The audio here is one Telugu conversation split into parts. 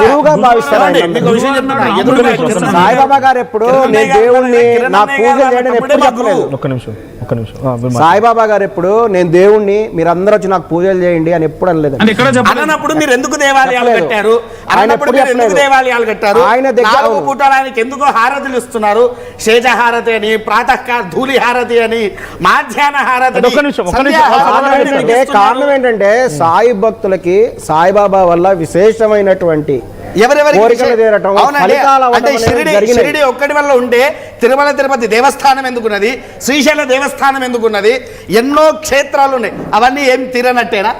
గురువుగా భావిస్తారు. సాయిబాబా గారు ఎప్పుడు నేను దేవుణ్ణి నాకు పూజలు చేయడం ఎప్పుడు చెప్పలేదు. సాయిబాబా గారు ఎప్పుడు నేను దేవుణ్ణి మీరందరూ వచ్చి నాకు పూజలు చేయండి అని ఎప్పుడు అనలేదు. అన్నప్పుడు మీరు ఎందుకు దేవాలయాలు కట్టారు? దేవాలయాలు కట్టారు ఆయన దగ్గర పూటలు ఆయనకి ఎందుకు హారతులు ఇస్తున్నారు? శేష హారతి అని, ప్రాతఃకాల ధూళి హారతి అని, మాధ్యాహ్న హారతి. కారణం ఏంటంటే సాయి భక్తులకి సాయిబాబా వల్ల విశేషమైనటువంటి షిరిడి ఒక్కటి వల్ల ఉంటే తిరుమల తిరుపతి దేవస్థానం ఎందుకున్నది? శ్రీశైల దేవస్థానం ఎందుకున్నది? ఎన్నో క్షేత్రాలు ఉన్నాయి. అవన్నీ ఏం తీరనట్టేనా?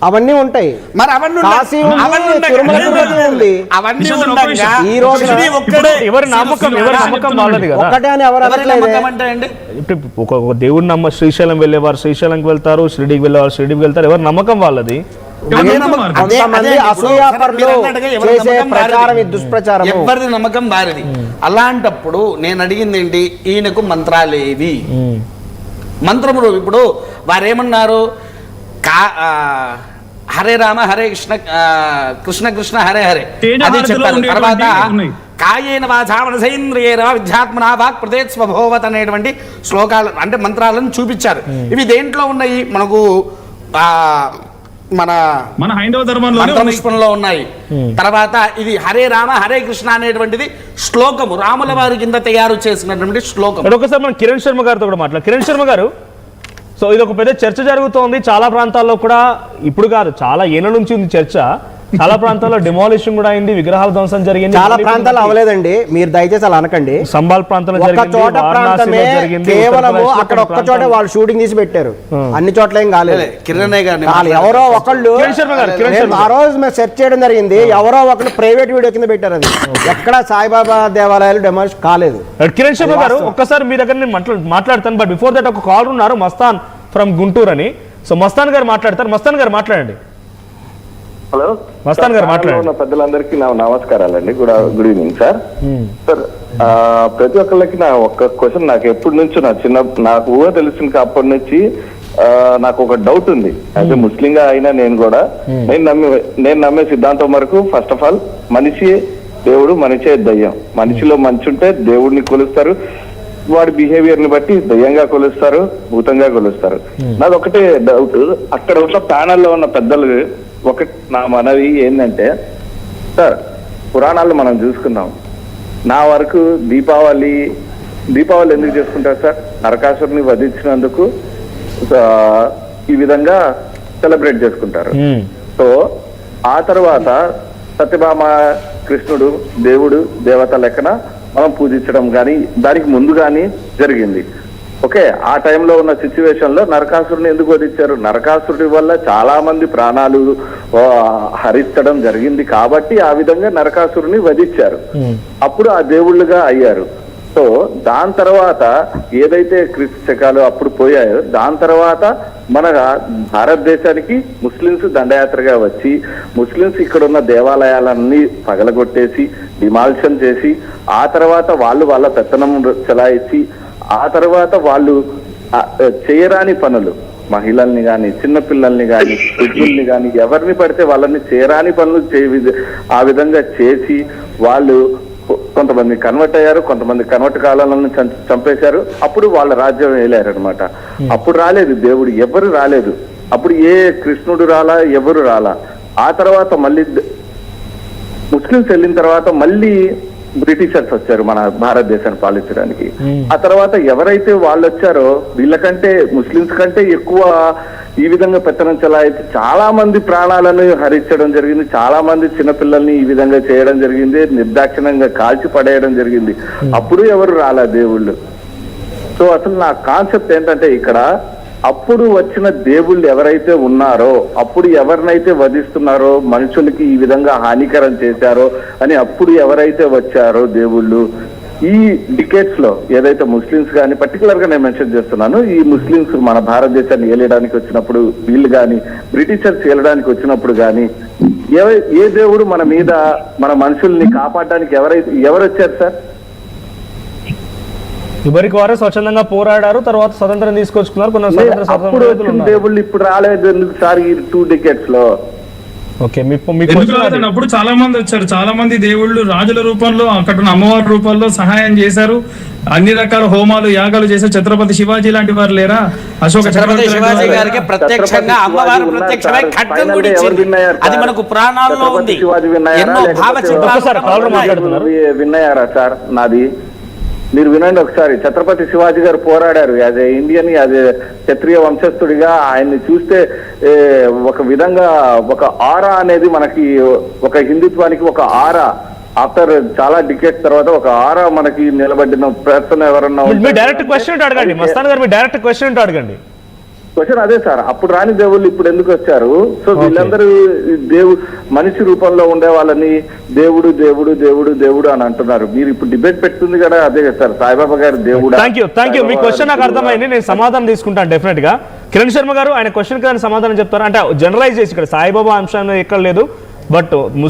అవన్నీ ఉంటాయి. మరి అవన్నీ దేవుడు నమ్మ శ్రీశైలం వెళ్ళేవారు శ్రీశైలంకి వెళ్తారు, షిరిడికి వెళ్ళేవారు షిరిడికి వెళ్తారు. ఎవరి నమ్మకం వాళ్ళది. ఎవరిది నమ్మకం వారిది. అలాంటప్పుడు నేను అడిగింది ఏంటి, ఈయనకు మంత్రాలేవి? మంత్రములు ఇప్పుడు వారేమన్నారు? హరే రామ హరే కృష్ణ కృష్ణ కృష్ణ హరే హరే అది చెప్పారు. తర్వాత కాయేన వాచా మనసేంద్రియేణ విద్యాత్మనా వాక్ ప్రతేత్ స్వభోవత్ అనేటువంటి శ్లోకాలు అంటే మంత్రాలను చూపించారు. ఇవి దేంట్లో ఉన్నాయి? మనకు మన హైందవ ధర్మంలో ఉన్నాయి. తర్వాత ఇది హరే రామ హరే కృష్ణ అనేటువంటిది శ్లోకము, రాముల వారి కింద తయారు చేసినటువంటి శ్లోకం. ఒకసారి మనం కిరణ్ శర్మ గారితో కూడా మాట్లాడారు. కిరణ్ శర్మ గారు, సో ఇది ఒక పెద్ద చర్చ జరుగుతోంది చాలా ప్రాంతాల్లో కూడా. ఇప్పుడు కాదు, చాలా ఏళ్ళ నుంచి ఉంది చర్చ. చాలా ప్రాంతాల్లో డిమాలిషన్ కూడా అయింది, విగ్రహాల ధ్వంసం జరిగింది. చాలా ప్రాంతాల్లో అవ్వలేదండి, మీరు దయచేసి అలా అనకండి. సంబాల్ ప్రాంతంలో జరిగింది. కేవలం అక్కడ ఒక్క చోట వాళ్ళు షూటింగ్ తీసి పెట్టారు, అన్ని చోట్ల ఏం కాలేదు. ఎవరో ఒకళ్ళు ఆ రోజు మేము సెర్చ్ చేయడం జరిగింది, ఎవరో ఒకళ్ళు ప్రైవేట్ వీడియో కింద పెట్టారు. అది ఎక్కడ సాయిబాబా దేవాలయాలు డెమాలిష్ కాలేదు. కిరణ్ శర్మ గారు, ఒక్కసారి మీ దగ్గర నేను మాట్లాడతాను. బట్ బిఫోర్ దట్ ఒక కాల్ ఉన్నారు, మస్తాన్ ఫ్రమ్ గుంటూరు అని. సో మస్తాన్ గారు మాట్లాడతారు. మస్తాన్ గారు మాట్లాడండి. హలో మస్తాన్ గారు మాట్లాడండి. పెద్దలందరికీ నా నమస్కారాలండి. Good evening sir. సార్ ప్రతి ఒక్కళ్ళకి నా ఒక్క క్వశ్చన్, నాకు ఎప్పటి నుంచో నాకు ఊహ తెలిసిన అప్పటి నుంచి నాకు ఒక డౌట్ ఉంది. అయితే ముస్లింగా అయినా నేను కూడా నేను నమ్మే సిద్ధాంతం వరకు ఫస్ట్ ఆఫ్ ఆల్ మనిషి దేవుడు, మనిషే దయ్యం. మనిషిలో మంచి ఉంటే దేవుడిని కొలుస్తారు, వాడి బిహేవియర్ ని బట్టి దయ్యంగా కొలుస్తారు, భూతంగా కొలుస్తారు. నాది ఒకటే డౌట్, అక్కడ ఉన్న ప్యానల్లో ఉన్న పెద్దలు ఒకటి నా మనవి ఏంటంటే, సార్ పురాణాలు మనం చూసుకున్నాం. నా వరకు దీపావళి ఎందుకు చేసుకుంటారు సార్? నరకాసురుని వధించినందుకు ఈ విధంగా సెలబ్రేట్ చేసుకుంటారు. సో ఆ తర్వాత సత్యభామ కృష్ణుడు దేవుడు దేవత లెక్కన మనం పూజించడం కానీ దానికి ముందు కానీ జరిగింది. ఓకే, ఆ టైంలో ఉన్న సిచ్యువేషన్ లో నరకాసురుని ఎందుకు వధించారు? నరకాసురుడి వల్ల చాలా మంది ప్రాణాలు హరించడం జరిగింది కాబట్టి ఆ విధంగా నరకాసురుని వధించారు. అప్పుడు ఆ దేవుళ్ళుగా అయ్యారు. సో దాని తర్వాత ఏదైతే క్రీస్తు శకాలు అప్పుడు పోయాయో, దాని తర్వాత మన భారతదేశానికి ముస్లింస్ దండయాత్రగా వచ్చి ముస్లింస్ ఇక్కడ ఉన్న దేవాలయాలన్నీ పగలగొట్టేసి డిమాలిషన్ చేసి, ఆ తర్వాత వాళ్ళ పెత్తనం చెలాయించి, ఆ తర్వాత వాళ్ళు చేయరాని పనులు, మహిళల్ని కానీ చిన్నపిల్లల్ని కానీ వృద్ధుల్ని కానీ ఎవరిని పడితే వాళ్ళని చేయరాని పనులు ఆ విధంగా చేసి వాళ్ళు కొంతమంది కన్వర్ట్ అయ్యారు, కొంతమంది కన్వర్ట్ కాలాలను చంపేశారు. అప్పుడు వాళ్ళ రాజ్యం వేలారనమాట. అప్పుడు రాలేదు దేవుడు, ఎవరు రాలేదు. అప్పుడు ఏ కృష్ణుడు రాలా, ఎవరు రాలా. ఆ తర్వాత మళ్ళీ ముస్లింస్ వెళ్ళిన తర్వాత మళ్ళీ బ్రిటిషర్స్ వచ్చారు మన భారతదేశాన్ని పాలించడానికి. ఆ తర్వాత ఎవరైతే వాళ్ళు వచ్చారో వీళ్ళకంటే ముస్లింస్ కంటే ఎక్కువ ఈ విధంగా పెత్తనం చెలాయితే చాలా మంది ప్రాణాలను హరించడం జరిగింది, చాలా మంది చిన్నపిల్లల్ని ఈ విధంగా చేయడం జరిగింది, నిర్దాక్షిణ్యంగా కాల్చి పడేయడం జరిగింది. అప్పుడు ఎవరు రాలా దేవుళ్ళు. సో అసలు నా కాన్సెప్ట్ ఏంటంటే, ఇక్కడ అప్పుడు వచ్చిన దేవుళ్ళు ఎవరైతే ఉన్నారో, అప్పుడు ఎవరినైతే వధిస్తున్నారో, మనుషులకి ఈ విధంగా హానికరం చేశారో అని అప్పుడు ఎవరైతే వచ్చారో దేవుళ్ళు, ఈ డికేట్స్ లో ఏదైతే ముస్లిమ్స్ కానీ పర్టికులర్ గా నేను మెన్షన్ చేస్తున్నాను, ఈ ముస్లిమ్స్ మన భారతదేశాన్ని ఏలడానికి వచ్చినప్పుడు వీళ్ళు కానీ, బ్రిటిషర్స్ ఏలడానికి వచ్చినప్పుడు కానీ ఏ దేవుడు మన మీద మన మనుషుల్ని కాపాడడానికి ఎవరు వచ్చారు సార్? ఎవరికి వారే స్వచ్ఛందంగా పోరాడారు, తర్వాత స్వతంత్రం తీసుకొచ్చుకున్నారు. అప్పుడు వచ్చిన దేవుళ్ళు ఇప్పుడు రాలేదు ఎందుకు సార్ ఈ 2 డికేట్స్ లో? ఓకే మీ ఎందుకు రాలేదన్నప్పుడు చాలా మంది వచ్చారు, చాలా మంది దేవుళ్ళు రాజుల రూపంలో అక్కడ ఉన్న అమ్మవారి రూపంలో సహాయం చేశారు, అన్ని రకాల హోమాలు యాగాలు చేశారు. ఛత్రపతి శివాజీ లాంటి వారు లేరా? అశోక ఛత్రపతి చక్రవర్తి శివాజీ లాంటి గారికి వారు ప్రత్యక్షంగా అమ్మవారు ప్రత్యక్షమై ఖడ్గం కూడా ఇచ్చింది. అది మనకు పురాణాల్లో ఉంది. ఎన్నో భావచిత్రాలు విన్నాయారా సార్? నాది మీరు వినండి ఒకసారి. ఛత్రపతి శివాజీ గారు పోరాడారు as a Indian, as a Kshatriya వంశస్థుడిగా. ఆయన్ని చూస్తే ఒక విధంగా ఒక ఆరా అనేది మనకి, ఒక హిందుత్వానికి ఒక ఆరా, ఆఫ్టర్ చాలా డికేట్స్ తర్వాత ఒక ఆరా మనకి నిలబడిన పర్సన్ ఎవరన్నా డైరెక్ట్ క్వశ్చన్ అడగండి మస్తాన్ గారు, మీ డైరెక్ట్ క్వశ్చన్ అడగండి. క్వశ్చన్ అదే సార్, అప్పుడు రాని దేవుళ్ళు ఇప్పుడు ఎందుకు వచ్చారు? సో వీళ్ళందరూ మనిషి రూపంలో ఉండే వాళ్ళని దేవుడు దేవుడు దేవుడు దేవుడు అని అంటున్నారు. మీరు ఇప్పుడు డిబేట్ పెడుతుంది కదా, అదే కదా సార్, సాయిబాబా గారు దేవుడు. థ్యాంక్ యూ మీ క్వశ్చన్ నాకు అర్థమైంది, నేను సమాధానం తీసుకుంటాను డెఫినెట్ గా. కిరణ్ శర్మ గారు ఆయన క్వశ్చన్ కి సమాధానం చెప్తారు అంటే జనరలైజ్ చేసి ఇక్కడ సాయిబాబా అంశాన్ని ఎక్కడ లేదు, బట్